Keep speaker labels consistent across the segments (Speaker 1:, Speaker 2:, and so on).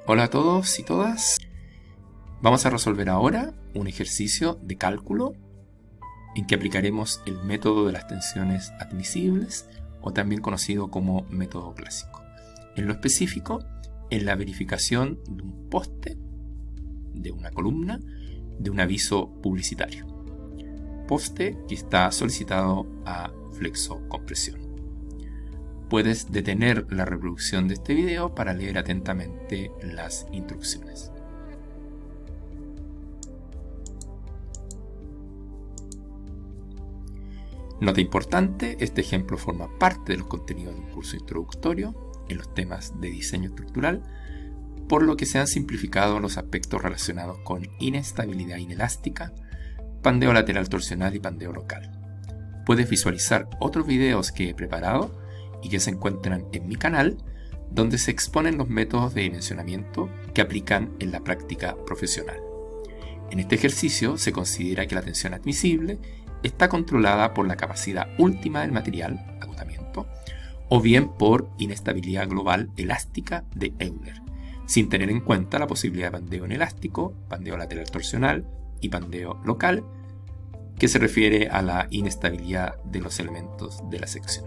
Speaker 1: Hola a todos y todas. Vamos a resolver ahora un ejercicio de cálculo en que aplicaremos el método de las tensiones admisibles o también conocido como método clásico. En lo específico, en la verificación de un poste, de una columna, de un aviso publicitario. Poste que está solicitado a flexocompresión. Puedes detener la reproducción de este video para leer atentamente las instrucciones. Nota importante, este ejemplo forma parte de los contenidos de un curso introductorio en los temas de diseño estructural, por lo que se han simplificado los aspectos relacionados con inestabilidad inelástica, pandeo lateral torsional y pandeo local. Puedes visualizar otros videos que he preparado y que se encuentran en mi canal, donde se exponen los métodos de dimensionamiento que aplican en la práctica profesional. En este ejercicio se considera que la tensión admisible está controlada por la capacidad última del material, agotamiento, o bien por inestabilidad global elástica de Euler, sin tener en cuenta la posibilidad de pandeo inelástico, pandeo lateral torsional y pandeo local, que se refiere a la inestabilidad de los elementos de la sección.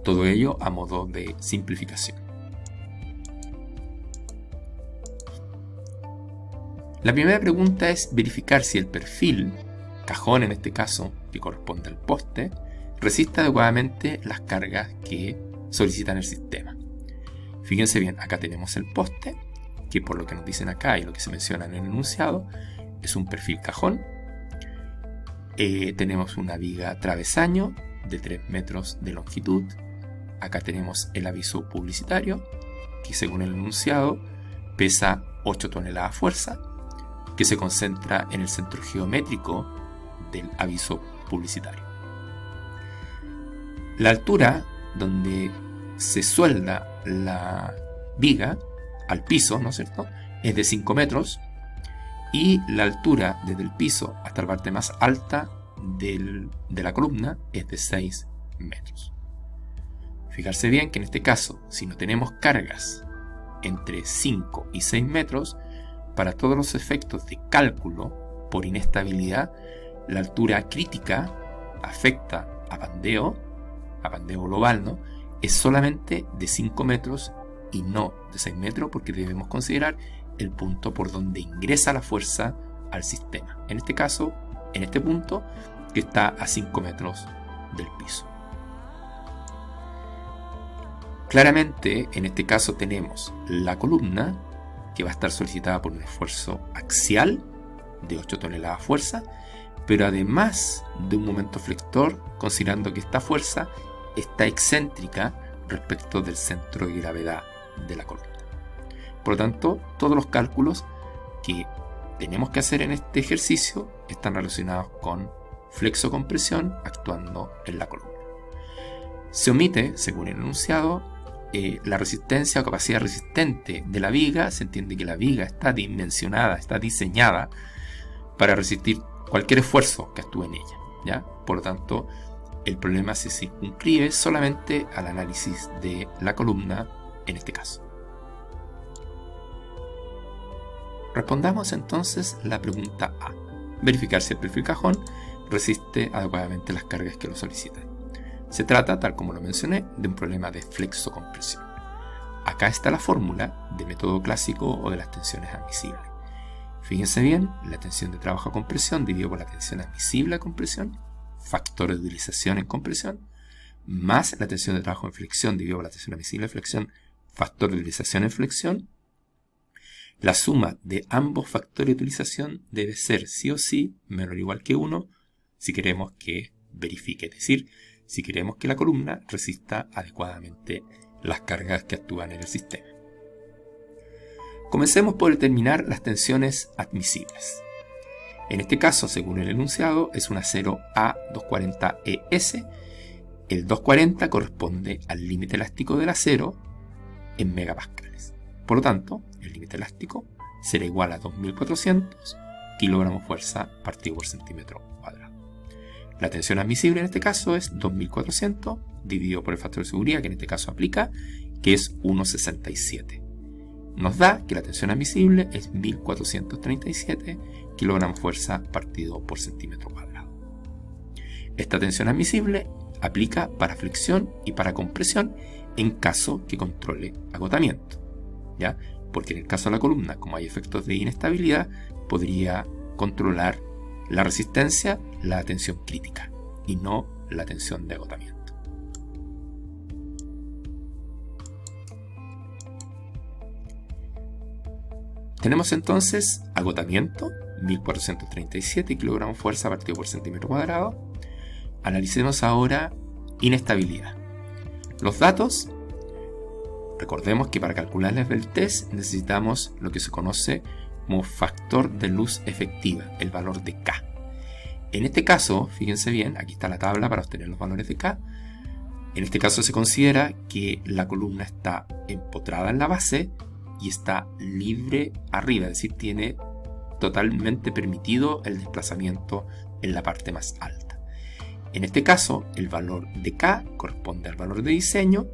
Speaker 1: Todo ello a modo de simplificación. La primera pregunta es verificar si el perfil, cajón en este caso, que corresponde al poste, resiste adecuadamente las cargas que solicitan el sistema. Fíjense bien, acá tenemos el poste, que por lo que nos dicen acá y lo que se menciona en el enunciado, es un perfil cajón. Tenemos una viga travesaño de 3 metros de longitud. Acá tenemos el aviso publicitario, que según el enunciado pesa 8 toneladas fuerza, que se concentra en el centro geométrico del aviso publicitario. La altura donde se suelda la viga al piso, ¿no es cierto?, es de 5 metros y la altura desde el piso hasta la parte más alta de la columna es de 6 metros. Fijarse bien que en este caso, si no tenemos cargas entre 5 y 6 metros, para todos los efectos de cálculo por inestabilidad, la altura crítica afecta a pandeo global, ¿no?, es solamente de 5 metros y no de 6 metros, porque debemos considerar el punto por donde ingresa la fuerza al sistema. En este caso, en este punto que está a 5 metros del piso. Claramente, en este caso tenemos la columna que va a estar solicitada por un esfuerzo axial de 8 toneladas fuerza, pero además de un momento flector, considerando que esta fuerza está excéntrica respecto del centro de gravedad de la columna. Por lo tanto, todos los cálculos que tenemos que hacer en este ejercicio están relacionados con flexocompresión actuando en la columna. Se omite, según el enunciado, la resistencia o capacidad resistente de la viga. Se entiende que la viga está dimensionada, está diseñada para resistir cualquier esfuerzo que actúe en ella, ¿ya? Por lo tanto, el problema se circunscribe solamente al análisis de la columna en este caso. Respondamos entonces la pregunta A. Verificar si el perfil cajón resiste adecuadamente las cargas que lo solicitan. Se trata, tal como lo mencioné, de un problema de flexocompresión. Acá está la fórmula de método clásico o de las tensiones admisibles. Fíjense bien, la tensión de trabajo a compresión dividido por la tensión admisible a compresión, factor de utilización en compresión, más la tensión de trabajo en flexión dividido por la tensión admisible en flexión, factor de utilización en flexión. La suma de ambos factores de utilización debe ser sí o sí menor o igual que 1 si queremos que verifique, es decir, si queremos que la columna resista adecuadamente las cargas que actúan en el sistema. Comencemos por determinar las tensiones admisibles. En este caso, según el enunciado, es un acero A240ES. El 240 corresponde al límite elástico del acero en megapascales. Por lo tanto, el límite elástico será igual a 2400 kilogramos fuerza partido por centímetro cuadrado. La tensión admisible en este caso es 2400 dividido por el factor de seguridad que en este caso aplica, que es 1,67. nos da que la tensión admisible es 1437 kilogramos fuerza partido por centímetro cuadrado. Esta tensión admisible aplica para flexión y para compresión en caso que controle agotamiento, ¿ya? Porque en el caso de la columna, como hay efectos de inestabilidad, podría controlar la resistencia, la tensión crítica y no la tensión de agotamiento. Tenemos entonces agotamiento, 1437 kilogramos fuerza partido por centímetro cuadrado. Analicemos ahora inestabilidad. Los datos, recordemos que para calcular la esbeltez necesitamos lo que se conoce como factor de luz efectiva, el valor de K. En este caso, fíjense bien, aquí está la tabla para obtener los valores de K. En este caso se considera que la columna está empotrada en la base y está libre arriba, es decir, tiene totalmente permitido el desplazamiento en la parte más alta. En este caso, el valor de K corresponde al valor de diseño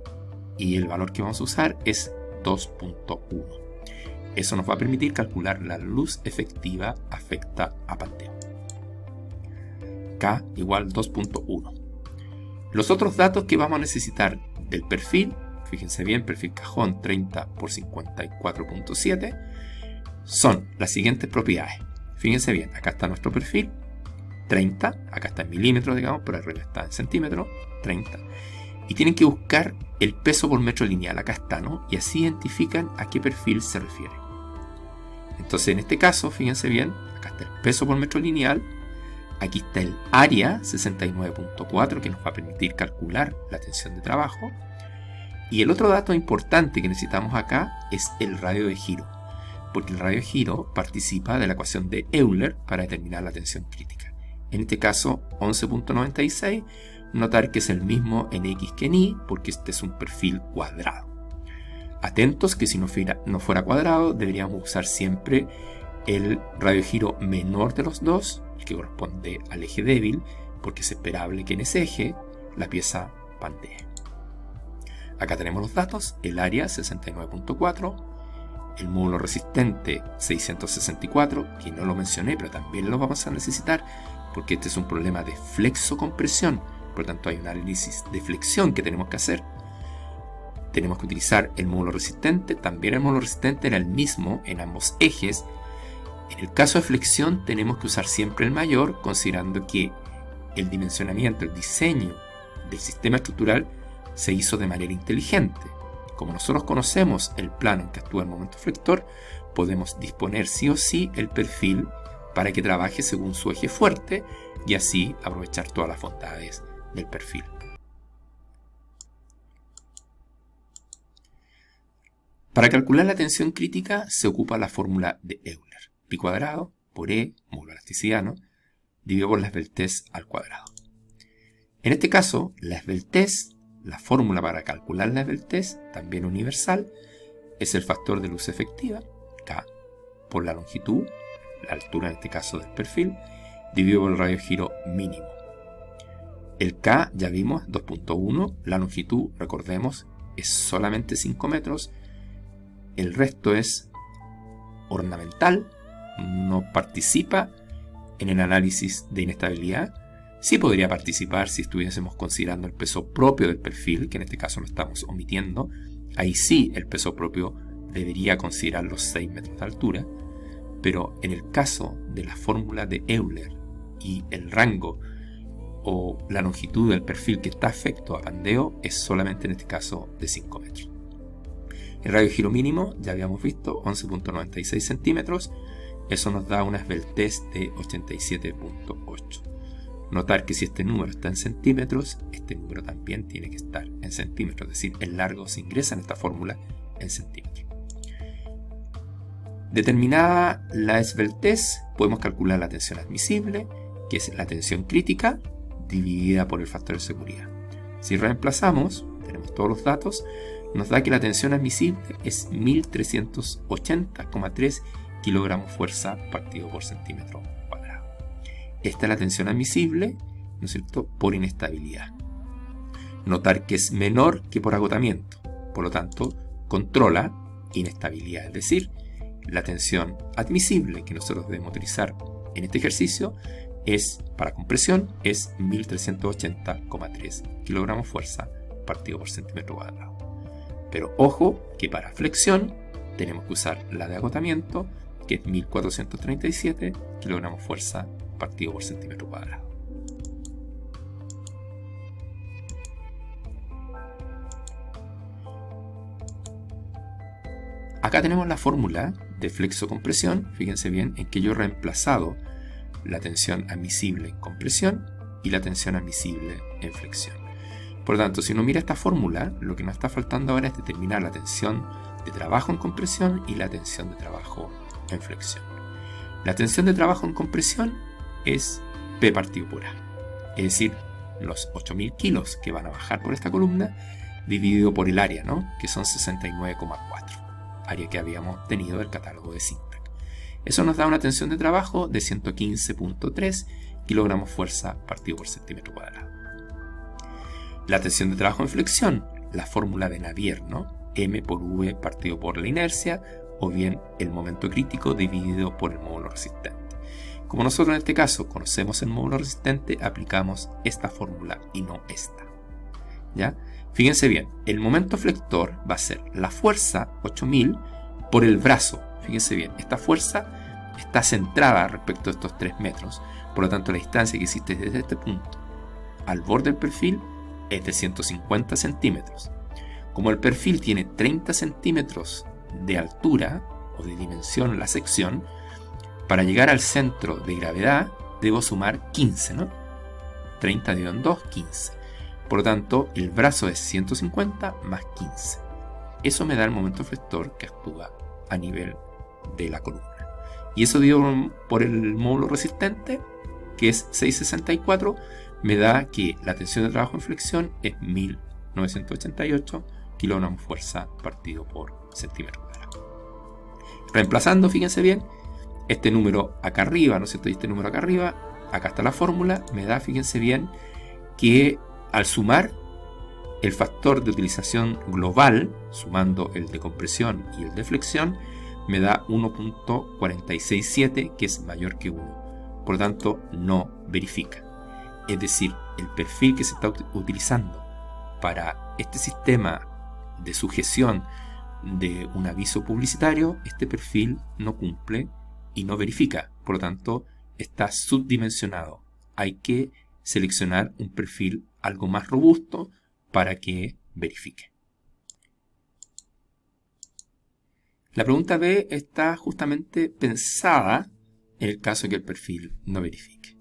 Speaker 1: y el valor que vamos a usar es 2.1. Eso nos va a permitir calcular la luz efectiva afecta a pandeo. K igual 2.1. Los otros datos que vamos a necesitar del perfil, fíjense bien, perfil cajón 30 por 54.7, son las siguientes propiedades. Fíjense bien, acá está nuestro perfil, 30, acá está en milímetros, digamos, pero arriba está en centímetros, 30. Y tienen que buscar el peso por metro lineal, acá está, ¿no? Y así identifican a qué perfil se refiere. Entonces, en este caso, fíjense bien, acá está el peso por metro lineal, aquí está el área 69.4 que nos va a permitir calcular la tensión de trabajo. Y el otro dato importante que necesitamos acá es el radio de giro, porque el radio de giro participa de la ecuación de Euler para determinar la tensión crítica. En este caso, 11.96, notar que es el mismo en X que en Y, porque este es un perfil cuadrado. Atentos que si no fuera cuadrado, deberíamos usar siempre el radio de giro menor de los dos, el que corresponde al eje débil, porque es esperable que en ese eje la pieza pandee. Acá tenemos los datos, el área 69.4, el módulo resistente 664, que no lo mencioné, pero también lo vamos a necesitar, porque este es un problema de flexo-compresión, por lo tanto hay un análisis de flexión que tenemos que hacer. Tenemos que utilizar el módulo resistente, también el módulo resistente era el mismo en ambos ejes. En el caso de flexión tenemos que usar siempre el mayor, considerando que el dimensionamiento, el diseño del sistema estructural se hizo de manera inteligente. Como nosotros conocemos el plano en que actúa el momento flector, podemos disponer sí o sí el perfil para que trabaje según su eje fuerte y así aprovechar todas las bondades del perfil. Para calcular la tensión crítica se ocupa la fórmula de Euler. Pi cuadrado por E, módulo elasticidad, ¿no?, dividido por la esbeltez al cuadrado. En este caso, la esbeltez, la fórmula para calcular la esbeltez, también universal, es el factor de luz efectiva, K, por la longitud, la altura en este caso del perfil, dividido por el radio de giro mínimo. El K, ya vimos, 2.1, la longitud, recordemos, es solamente 5 metros, el resto es ornamental, no participa en el análisis de inestabilidad. Sí podría participar si estuviésemos considerando el peso propio del perfil, que en este caso lo estamos omitiendo. Ahí sí el peso propio debería considerar los 6 metros de altura, pero en el caso de la fórmula de Euler y el rango o la longitud del perfil que está afecto a pandeo es solamente en este caso de 5 metros. El radio de giro mínimo, ya habíamos visto, 11.96 centímetros. Eso nos da una esbeltez de 87.8. Notar que si este número está en centímetros, este número también tiene que estar en centímetros. Es decir, el largo se ingresa en esta fórmula en centímetros. Determinada la esbeltez, podemos calcular la tensión admisible, que es la tensión crítica, dividida por el factor de seguridad. Si reemplazamos, tenemos todos los datos, nos da que la tensión admisible es 1380,3 kilogramos fuerza partido por centímetro cuadrado. Esta es la tensión admisible, ¿no es cierto?, por inestabilidad. Notar que es menor que por agotamiento, por lo tanto, controla inestabilidad. Es decir, la tensión admisible que nosotros debemos utilizar en este ejercicio es, para compresión, es 1380,3 kilogramos fuerza partido por centímetro cuadrado. Pero ojo que para flexión tenemos que usar la de agotamiento, que es 1437 kilogramos fuerza partido por centímetro cuadrado. Acá tenemos la fórmula de flexo-compresión. Fíjense bien en que yo he reemplazado la tensión admisible en compresión y la tensión admisible en flexión. Por lo tanto, si uno mira esta fórmula, lo que nos está faltando ahora es determinar la tensión de trabajo en compresión y la tensión de trabajo en flexión. La tensión de trabajo en compresión es P partido por A, es decir, los 8000 kilos que van a bajar por esta columna dividido por el área, ¿no? Que son 69,4, área que habíamos tenido del catálogo de SINTAC. Eso nos da una tensión de trabajo de 115,3 kilogramos fuerza partido por centímetro cuadrado. La tensión de trabajo en flexión, la fórmula de Navier, ¿no? M por V partido por la inercia, o bien el momento crítico dividido por el módulo resistente. Como nosotros en este caso conocemos el módulo resistente, aplicamos esta fórmula y no esta. ¿Ya? Fíjense bien, el momento flector va a ser la fuerza 8000 por el brazo. Fíjense bien, esta fuerza está centrada respecto a estos 3 metros. Por lo tanto, la distancia que existe desde este punto al borde del perfil es de 150 centímetros. Como el perfil tiene 30 centímetros de altura o de dimensión en la sección, para llegar al centro de gravedad debo sumar 15, ¿no? 30 dividido en 2, 15. Por lo tanto, el brazo es 150 más 15. Eso me da el momento flector que actúa a nivel de la columna. Y eso dividido por el módulo resistente, que es 664, me da que la tensión de trabajo en flexión es 1988 kilogramos fuerza partido por centímetro cuadrado. Reemplazando, fíjense bien, este número acá arriba, ¿no es cierto? Y este número acá arriba, acá está la fórmula, me da, fíjense bien, que al sumar el factor de utilización global, sumando el de compresión y el de flexión, me da 1.467, que es mayor que 1. Por lo tanto, no verifica. Es decir, el perfil que se está utilizando para este sistema de sujeción de un aviso publicitario, este perfil no cumple y no verifica. Por lo tanto, está subdimensionado. Hay que seleccionar un perfil algo más robusto para que verifique. La pregunta B está justamente pensada en el caso de que el perfil no verifique.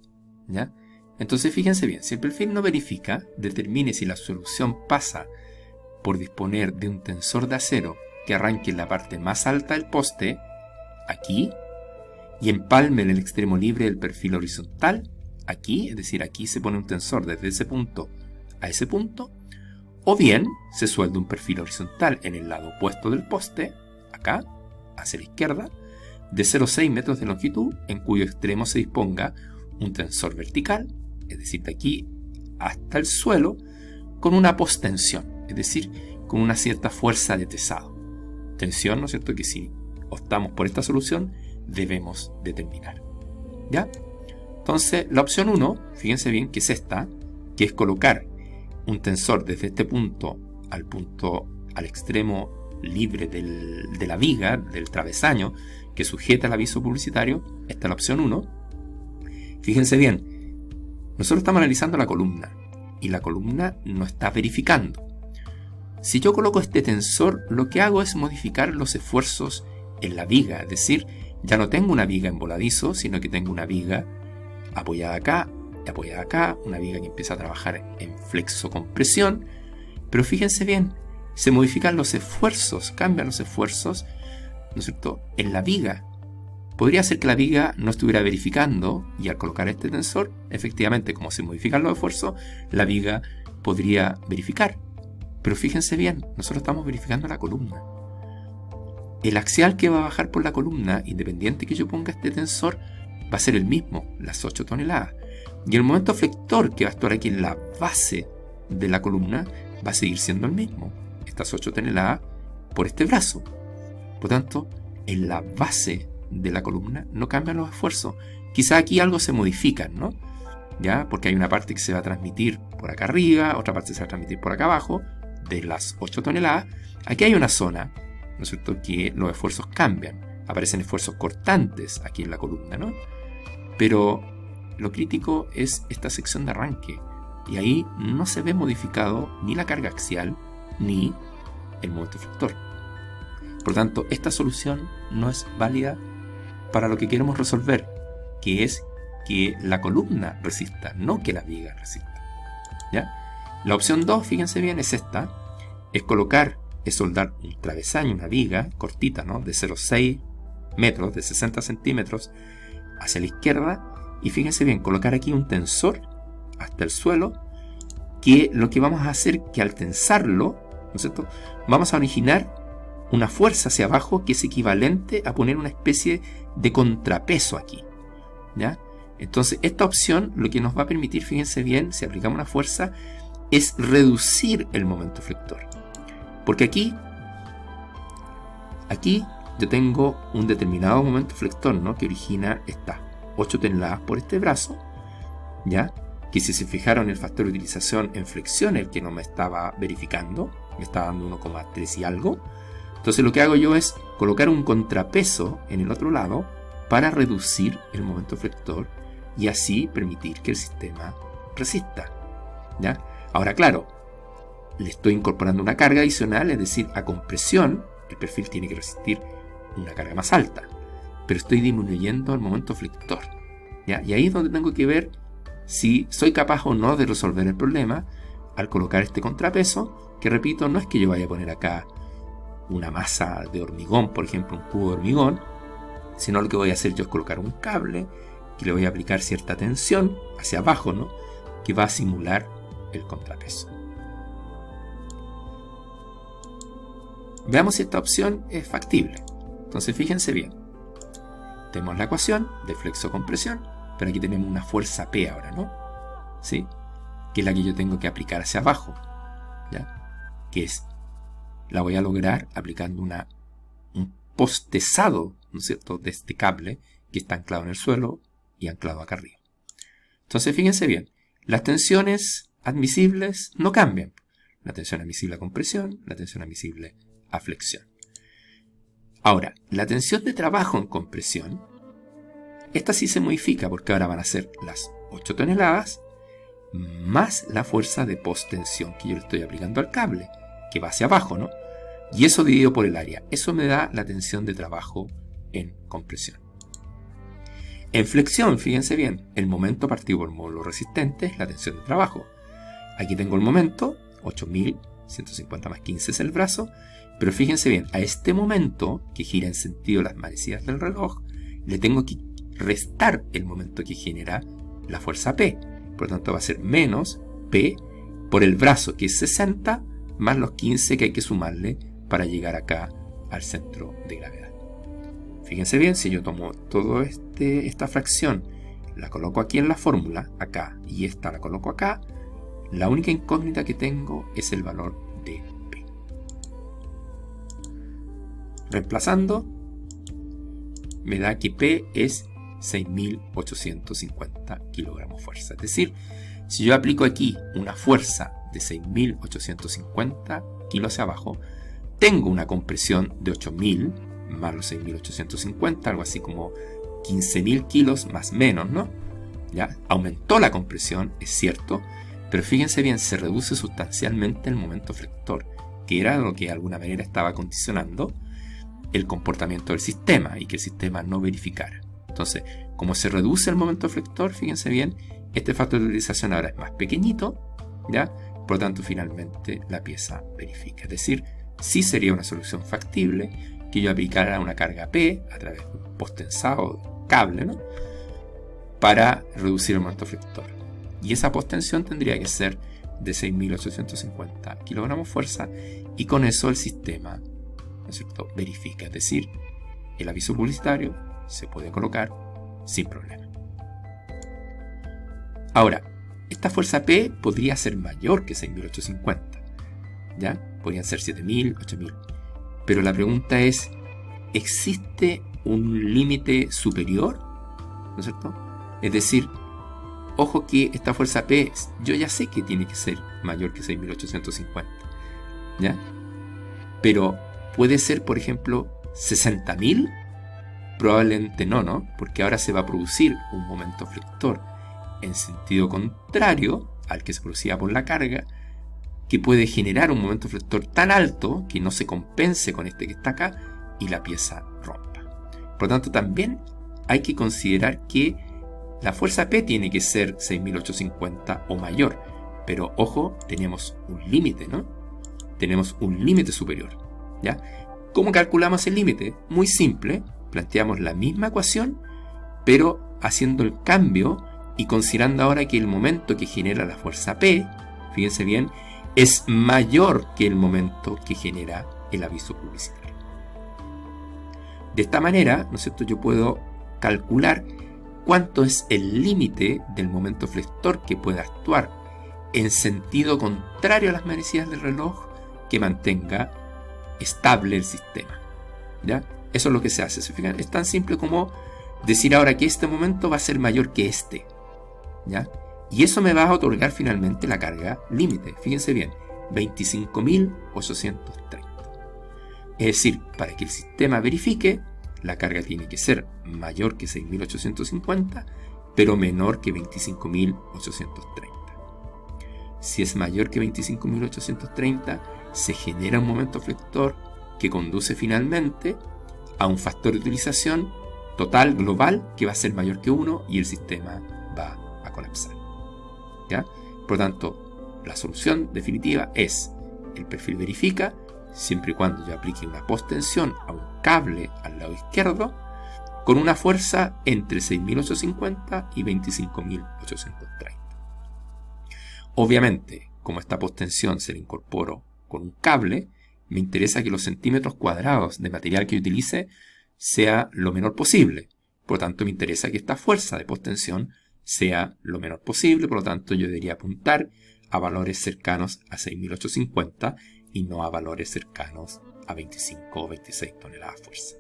Speaker 1: ¿Ya? Entonces fíjense bien, si el perfil no verifica, determine si la solución pasa por disponer de un tensor de acero que arranque en la parte más alta del poste, aquí, y empalme en el extremo libre del perfil horizontal, aquí, es decir, aquí se pone un tensor desde ese punto a ese punto, o bien se suelda un perfil horizontal en el lado opuesto del poste, acá, hacia la izquierda, de 0,6 metros de longitud, en cuyo extremo se disponga un tensor vertical, es decir, de aquí hasta el suelo, con una postensión, es decir, con una cierta fuerza de tesado. Tensión, ¿no es cierto?, que si optamos por esta solución, debemos determinar. ¿Ya? Entonces, la opción 1, fíjense bien que es esta, que es colocar un tensor desde este punto al extremo libre de la viga, del travesaño, que sujeta el aviso publicitario. Esta es la opción 1. Fíjense bien, nosotros estamos analizando la columna, y la columna no está verificando. Si yo coloco este tensor, lo que hago es modificar los esfuerzos en la viga, es decir, ya no tengo una viga en voladizo, sino que tengo una viga apoyada acá, una viga que empieza a trabajar en flexo-compresión, pero fíjense bien, se modifican los esfuerzos, cambian los esfuerzos, ¿no es cierto?, en la viga. Podría ser que la viga no estuviera verificando, y al colocar este tensor, efectivamente, como se modifican los esfuerzos, la viga podría verificar. Pero fíjense bien, nosotros estamos verificando la columna. El axial que va a bajar por la columna, independiente que yo ponga este tensor, va a ser el mismo, las 8 toneladas. Y el momento flector que va a actuar aquí en la base de la columna va a seguir siendo el mismo, estas 8 toneladas por este brazo. Por tanto, en la base de la columna no cambian los esfuerzos. Quizá aquí algo se modifica, ¿no? ¿Ya? Porque hay una parte que se va a transmitir por acá arriba, otra parte se va a transmitir por acá abajo, de las 8 toneladas. Aquí hay una zona, ¿no es cierto?, que los esfuerzos cambian. Aparecen esfuerzos cortantes aquí en la columna, ¿no? Pero lo crítico es esta sección de arranque. Y ahí no se ve modificado ni la carga axial ni el momento flector. Por tanto, esta solución no es válida para lo que queremos resolver, que es que la columna resista, no que la viga resista. ¿Ya? La opción 2, fíjense bien, es esta. Es soldar un travesaño, una viga cortita, ¿no?, de 0,6 metros, de 60 centímetros hacia la izquierda. Y fíjense bien, colocar aquí un tensor hasta el suelo, que lo que vamos a hacer que al tensarlo, ¿no es cierto?, vamos a originar una fuerza hacia abajo que es equivalente a poner una especie de contrapeso aquí. ¿Ya? Entonces, esta opción lo que nos va a permitir, fíjense bien, si aplicamos una fuerza, es reducir el momento flector. Porque aquí yo tengo un determinado momento flector, ¿no?, que origina estas 8 toneladas por este brazo, ¿ya?, que si se fijaron el factor de utilización en flexión, el que no me estaba verificando, me estaba dando 1,3 y algo. Entonces lo que hago yo es colocar un contrapeso en el otro lado para reducir el momento flector y así permitir que el sistema resista. ¿Ya? Ahora, claro, le estoy incorporando una carga adicional, es decir, a compresión, el perfil tiene que resistir una carga más alta, pero estoy disminuyendo el momento flector. ¿Ya? Y ahí es donde tengo que ver si soy capaz o no de resolver el problema al colocar este contrapeso, que repito, no es que yo vaya a poner acá una masa de hormigón, por ejemplo, un cubo de hormigón, sino lo que voy a hacer yo es colocar un cable que le voy a aplicar cierta tensión hacia abajo, ¿no?, que va a simular el contrapeso. Veamos si esta opción es factible. Entonces fíjense bien, tenemos la ecuación de flexo-compresión, pero aquí tenemos una fuerza P ahora, ¿no? ¿Sí? Que es la que yo tengo que aplicar hacia abajo, ¿ya? Que es, la voy a lograr aplicando un postezado, ¿no es cierto?, de este cable que está anclado en el suelo y anclado acá arriba. Entonces fíjense bien, las tensiones admisibles no cambian. La tensión admisible a compresión, la tensión admisible a flexión. Ahora, la tensión de trabajo en compresión, esta sí se modifica porque ahora van a ser las 8 toneladas más la fuerza de postensión que yo le estoy aplicando al cable, que va hacia abajo, ¿no? Y eso dividido por el área. Eso me da la tensión de trabajo en compresión. En flexión, fíjense bien, el momento partido por el módulo resistente es la tensión de trabajo. Aquí tengo el momento, 8.150 más 15 es el brazo, pero fíjense bien, a este momento, que gira en sentido las manecillas del reloj, le tengo que restar el momento que genera la fuerza P. Por lo tanto va a ser menos P por el brazo, que es 60, más los 15 que hay que sumarle para llegar acá al centro de gravedad. Fíjense bien, si yo tomo toda esta fracción, la coloco aquí en la fórmula, acá, y esta la coloco acá, la única incógnita que tengo es el valor de P. Reemplazando, me da que P es 6.850 kilogramos fuerza. Es decir, si yo aplico aquí una fuerza de 6.850 kilos hacia abajo, tengo una compresión de 8.000 más los 6.850, algo así como 15.000 kilos más menos, ¿no? ¿Ya? Aumentó la compresión, es cierto, pero fíjense bien, se reduce sustancialmente el momento flector, que era lo que de alguna manera estaba condicionando el comportamiento del sistema y que el sistema no verificara. Entonces, como se reduce el momento flector, fíjense bien, este factor de utilización ahora es más pequeñito, ¿ya? Por lo tanto, finalmente la pieza verifica. Es decir, sí sería una solución factible que yo aplicara una carga P a través de un postensado cable, ¿no?, para reducir el momento flector. Y esa postensión tendría que ser de 6.850 kilogramos fuerza, y con eso el sistema, ¿no es cierto?, verifica. Es decir, el aviso publicitario se puede colocar sin problema. Ahora, esta fuerza P podría ser mayor que 6.850, ¿ya? Podrían ser 7.000, 8.000. Pero la pregunta es, ¿existe un límite superior? ¿No es cierto? Es decir, ojo que esta fuerza P, yo ya sé que tiene que ser mayor que 6.850, ¿ya? Pero, ¿puede ser, por ejemplo, 60.000? Probablemente no, porque ahora se va a producir un momento flector en sentido contrario al que se producía por la carga, que puede generar un momento flector tan alto que no se compense con este que está acá y la pieza rompa. Por lo tanto, también hay que considerar que la fuerza P tiene que ser 6.850 o mayor, pero ojo, tenemos un límite, ¿no? Tenemos un límite superior, ¿ya? ¿Cómo calculamos el límite? Muy simple, planteamos la misma ecuación, pero haciendo el cambio y considerando ahora que el momento que genera la fuerza P, fíjense bien, es mayor que el momento que genera el aviso publicitario. De esta manera, ¿no es cierto?, yo puedo calcular cuánto es el límite del momento flector que puede actuar en sentido contrario a las manecillas del reloj que mantenga estable el sistema, ¿ya? Eso es lo que se hace. ¿Se fijan? Es tan simple como decir ahora que este momento va a ser mayor que este, ¿ya? Y eso me va a otorgar finalmente la carga límite. Fíjense bien, 25.830. Es decir, para que el sistema verifique, la carga tiene que ser mayor que 6.850, pero menor que 25.830. Si es mayor que 25.830, se genera un momento flector que conduce finalmente a un factor de utilización total global que va a ser mayor que 1 y el sistema va a colapsar, ¿ya? Por lo tanto, la solución definitiva es: el perfil verifica siempre y cuando yo aplique una postensión a un cable al lado izquierdo con una fuerza entre 6.850 y 25.830. Obviamente, como esta postensión se la incorporo con un cable, me interesa que los centímetros cuadrados de material que utilice sea lo menor posible. Por lo tanto, me interesa que esta fuerza de postensión sea lo menor posible. Por lo tanto, yo debería apuntar a valores cercanos a 6.850 y no a valores cercanos a 25 o 26 toneladas de fuerza.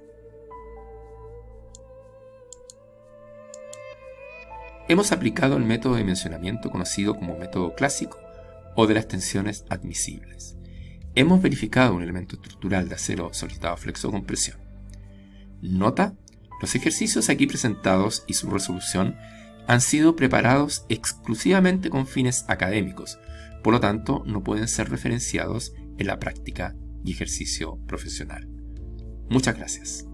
Speaker 1: Hemos aplicado el método de dimensionamiento conocido como método clásico o de las tensiones admisibles. Hemos verificado un elemento estructural de acero solicitado flexo con presión. Nota: los ejercicios aquí presentados y su resolución han sido preparados exclusivamente con fines académicos, por lo tanto no pueden ser referenciados en la práctica y ejercicio profesional. Muchas gracias.